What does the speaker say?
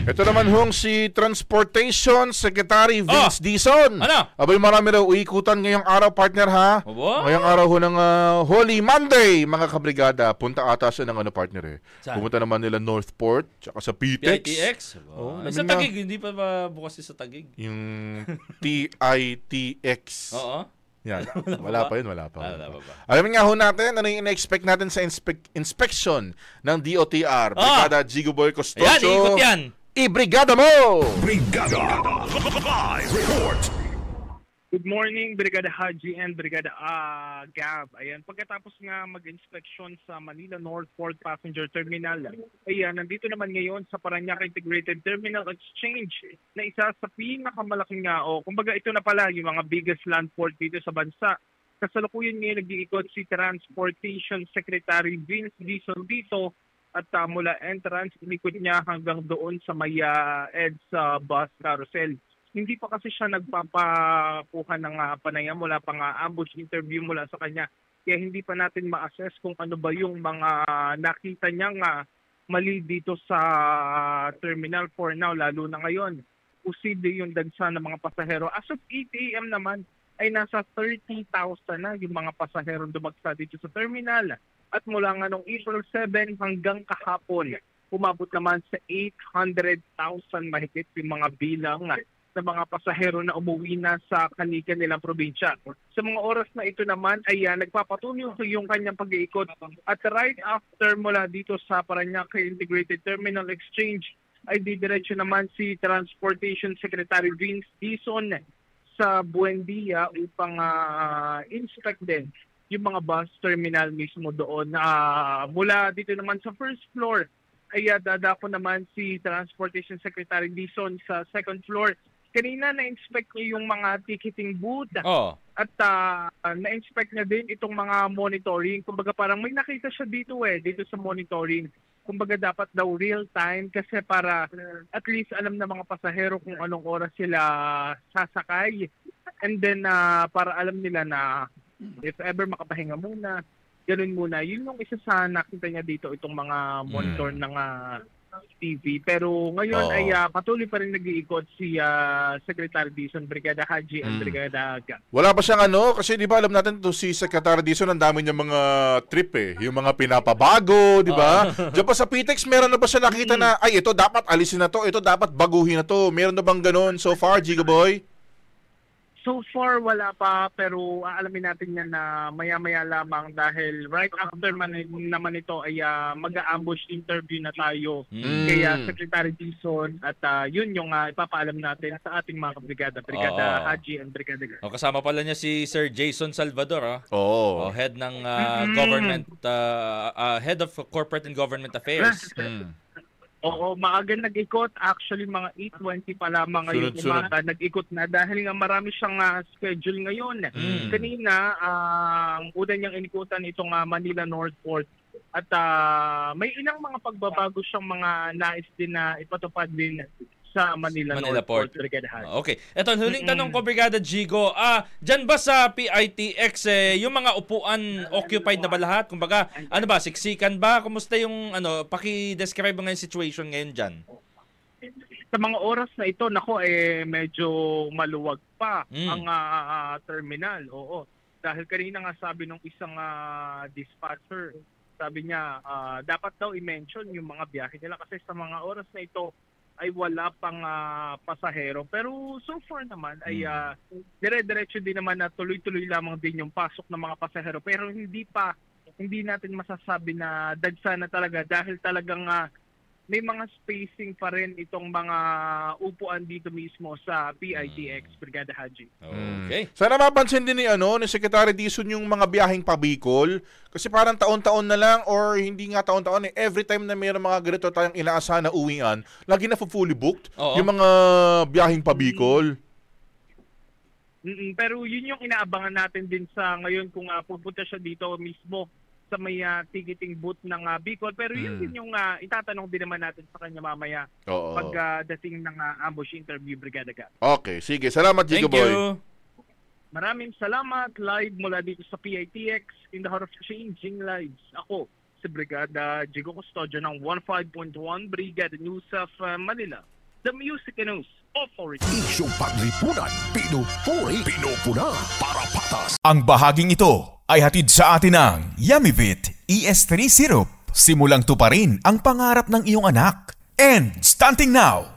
Ito naman hong si Transportation Secretary Vince Dizon. Ano? Abay, marami raw uikutan ngayong araw, partner, ha? Ngayong araw ho ng Holy Monday, mga kabrigada. Punta ata siya ng partner, eh. Saan? Pumunta naman nila Northport, tsaka sa PTEX. PITX? Sa Taguig, hindi pa ba bukas sa Taguig? Yung TITX. Oo. Yan. Wala pa yun, wala pa. Alamin nga ho natin, ano yung in-expect natin sa inspection ng DOTR. Brigada Jigo Boy Custodio. Yan, ikot yan. I-brigada mo! Brigada Live Report. Good morning, Brigada Haji and Brigada Gab. Ayan, pagkatapos nga mag-inspection sa Manila Northport Passenger Terminal, ayan, nandito naman ngayon sa Parañaque Integrated Terminal Exchange na isa sa pinakamalaking kumbaga ito na pala yung mga biggest land port dito sa bansa. Kasalukuyan ngayon nag-iikot si Transportation Secretary Vince Dizon dito at mula entrance, inikot niya hanggang doon sa may EDSA bus carousel. Hindi pa kasi siya nagpapakuha ng panayam, wala pang ambush interview mula sa kanya. Kaya hindi pa natin ma-assess kung ano ba yung mga nakita niyang mali dito sa Terminal 4 now, lalo na ngayon. Uside yung dagsa ng mga pasahero. As of 8 a.m. naman ay nasa 30,000 na yung mga pasahero dumagsa dito sa terminal. At mula nga noong April 7 hanggang kahapon, umabot naman sa 800,000 mahigit yung mga bilang na mga pasahero na umuwi na sa kanilang probinsya. Sa mga oras na ito naman ay nagpapatuloy yung kanyang pag-iikot. At right after mula dito sa Parañaque Integrated Terminal Exchange ay didiretso naman si Transportation Secretary Vince Dizon sa Buendia upang inspect din yung mga bus terminal mismo doon. Mula dito naman sa first floor ay dadako naman si Transportation Secretary Dizon sa second floor. Kanina na-inspect niya yung mga ticketing booth at na-inspect niya din itong mga monitoring. Kumbaga parang may nakita siya dito sa monitoring. Kumbaga dapat daw real time kasi para at least alam na mga pasahero kung anong oras sila sasakay. And then para alam nila na if ever makapahinga muna, ganun muna. Yun yung isa sa nakita niya dito, itong mga monitor ng TV. Pero ngayon ay patuloy pa rin nag-iikot si Secretary Dizon, Brigada Haji and Brigada Gab. Wala pa siyang kasi di ba alam natin to si Secretary Dizon, ang dami niya mga trip yung mga pinapabago, di ba? Diyan pa sa PTEX, meron na ba siya nakita na, ay ito dapat alisin na to, ito dapat baguhin na to. Meron na bang ganun so far, Jigo Boy? So far, wala pa, pero aalamin natin yan na maya-maya lamang dahil right after naman ito ay mag-ambush interview na tayo kaya Secretary Dizon at yun yung ipapaalam natin sa ating mga brigada, Brigada Haji and Brigada Gab. Kasama pala niya si Sir Jason Salvador, head ng government, head of corporate and government affairs. Oo, maaga nag-ikot. Actually, mga 8:20 pa lamang ngayon umaga nag-ikot na dahil nga marami siyang schedule ngayon. Kanina, ang una niyang inikutan itong Manila Northport. At may ilang mga pagbabago siyang mga nais din na ipatupad din sa Manila Northport. Okay. Ito, huling tanong ko, Brigada Jigo. Diyan ba sa PITX, yung mga upuan occupied na ba lahat? Kumbaga, ano ba, siksikan ba? Kumusta yung, paki-describe mo nga yung situation ngayon dyan? Sa mga oras na ito, medyo maluwag pa ang terminal. Oo. Dahil kanina nga sabi nung isang dispatcher, sabi niya, dapat daw i-mention yung mga biyahe nila kasi sa mga oras na ito, ay wala pang pasahero. Pero so far naman ay dire-diretso din naman na tuloy-tuloy lamang din yung pasok ng mga pasahero. Pero hindi natin masasabi na dagsa na talaga dahil talagang may mga spacing pa rin itong mga upuan dito mismo sa PITX, Brigada Haji. Okay. Sana mapansin din ni Secretary Dizon yung mga biyaheng pabikol kasi parang taon-taon na lang or hindi nga taon-taon every time na mayroong mga ganito tayong inaasahan na uwian, lagi na fully booked yung mga biyaheng pabikol. Pero yun yung inaabangan natin din sa ngayon kung pupunta siya dito mismo sa may ticketing booth ng Bicol. Pero yun din yung itatanong din naman natin sa kanya mamaya pagdating ng ambush interview, Brigada Gab. Okay, sige. Salamat, Jigo Boy. Thank you. Maraming salamat. Live mula dito sa PITX in the heart of changing lives. Ako, si Brigada Jigo Custodio ng 15.1 Brigada News of Manila. the Music News Authority. Isyong paglipunan, pinupuri, pinupuna, para patas. Ang bahaging ito ay hatid sa atin ng Yummyvit ES3 Syrup. Simulang tuparin ang pangarap ng iyong anak. And starting now,